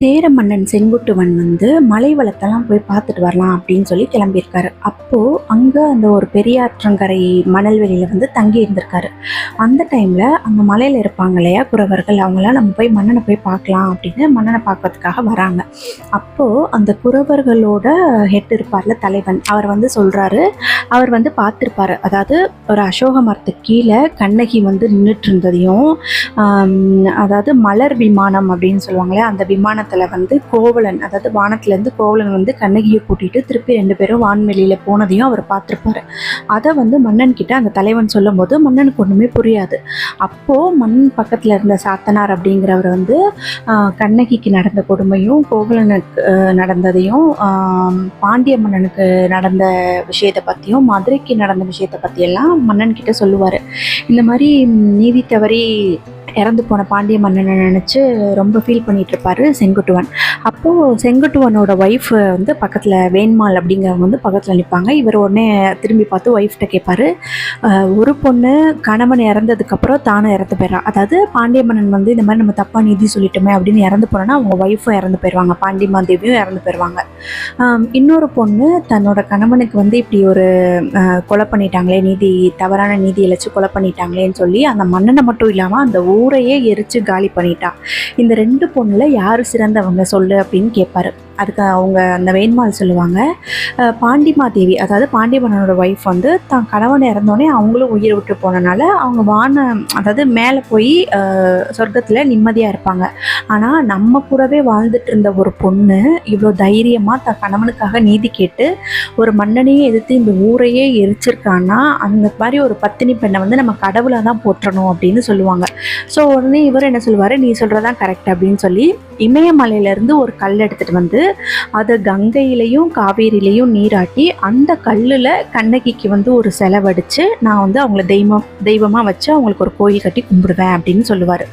சேர மன்னன் செங்குட்டுவன் மலை வளத்தெல்லாம் போய் பார்த்துட்டு வரலாம் அப்படின்னு சொல்லி கிளம்பியிருக்காரு. அப்போது அங்கே அந்த ஒரு பெரியாற்றங்கரை மணல்வெளியில் தங்கி இருந்திருக்காரு. அந்த டைமில் அங்கே மலையில் இருப்பாங்க இல்லையா குறவர்கள், அவங்களாம் நம்ம போய் மன்னனை போய் பார்க்கலாம் அப்படின்னு மன்னனை பார்க்கறதுக்காக வராங்க. அப்போது அந்த குறவர்களோட ஹெட் இருப்பார்ல தலைவன், அவர் சொல்கிறாரு, அவர் பார்த்துருப்பாரு. அதாவது ஒரு அசோக மரத்துக்கு கீழே கண்ணகி நின்றுட்டு இருந்ததையும், அதாவது மலர் விமானம் அப்படின்னு சொல்லுவாங்களே, அந்த விமானத்தில் கோவலன், அதாவது வானத்திலேருந்து கோவலன் கண்ணகியை கூட்டிகிட்டு திருப்பி 2 பேரும் வான்வெளியில் போனதையும் அவர் பார்த்துருப்பாரு. அதை மன்னன் கிட்ட அந்த தலைவன் சொல்லும் போது மன்னனுக்கு ஒன்றுமே புரியாது. அப்போது மன்னன் பக்கத்தில் இருந்த சாத்தனார் அப்படிங்கிறவர் கண்ணகிக்கு நடந்த கொடுமையும், கோவலனுக்கு நடந்ததையும், பாண்டிய மன்னனுக்கு நடந்த விஷயத்தை பற்றியும், மதுரைக்கு நடந்த விஷயத்தை பற்றியெல்லாம் மன்னன் கிட்ட சொல்லுவார். இந்த மாதிரி நீதி தவறி இறந்து போன பாண்டிய மன்னனை நினச்சி ரொம்ப ஃபீல் பண்ணிகிட்டு இருப்பார் செங்குட்டுவன். அப்போது செங்குட்டுவனோட ஒய்ஃப் பக்கத்தில் வேண்மாள் அப்படிங்கிறவங்க பக்கத்தில் நிற்பாங்க. இவர் உடனே திரும்பி பார்த்து ஒய்ஃப்கிட்ட கேட்பார், ஒரு பொண்ணு கணவன் இறந்ததுக்கப்புறம் தானும் இறந்து போயிடறான். அதாவது பாண்டிய மன்னன் இந்த மாதிரி நம்ம தப்பாக நீதி சொல்லிட்டோமே அப்படின்னு இறந்து போனோன்னா அவங்க ஒய்ஃபும் இறந்து போயிடுவாங்க, பாண்டிமாதேவியும் இறந்து போயிடுவாங்க. இன்னொரு பொண்ணு தன்னோட கணவனுக்கு இப்படி ஒரு கொலை பண்ணிட்டாங்களே, தவறான நீதி இழைச்சி கொலை பண்ணிட்டாங்களேன்னு சொல்லி அந்த மன்னனை மட்டும் இல்லாமல் அந்த ஊரையே எரிச்சு காலி பண்ணிட்டா. இந்த 2 பொண்ணுல யாரு சிறந்தவங்க சொல்லு அப்படின்னு கேட்பாரு. அதுக்கு அவங்க அந்த வேண்மாள் சொல்லுவாங்க, பாண்டிமாதேவி, அதாவது பாண்டிய மன்னனோட ஒய்ஃப் தான் கணவன் இறந்தோடனே அவங்களும் உயிர் விட்டு போனனால அவங்க அதாவது மேலே போய் சொர்க்கத்தில் நிம்மதியாக இருப்பாங்க. ஆனால் நம்ம கூடவே வாழ்ந்துட்டு இருந்த ஒரு பொண்ணு இவ்வளோ தைரியமாக தன் கணவனுக்காக நீதி கேட்டு ஒரு மன்னனையே எதிர்த்து இந்த ஊரையே எரிச்சிருக்கான்னா அந்த மாதிரி ஒரு பத்தினி பெண்ணை நம்ம கடவுளாக தான் போற்றணும் அப்படின்னு சொல்லுவாங்க. ஸோ உடனே இவர் என்ன சொல்லுவார், நீ சொல்கிறதான் கரெக்ட் அப்படின்னு சொல்லி இமயமலையிலேருந்து ஒரு கல் எடுத்துகிட்டு அதை கங்கையிலையும் காவேரியிலையும் நீராட்டி அந்த கல்லில் கண்ணகிக்கு ஒரு செலவடித்து நான் அவங்கள தெய்வமாக வச்சு அவங்களுக்கு ஒரு கோயில் கட்டி கும்பிடுவேன் அப்படின்னு சொல்லுவார்.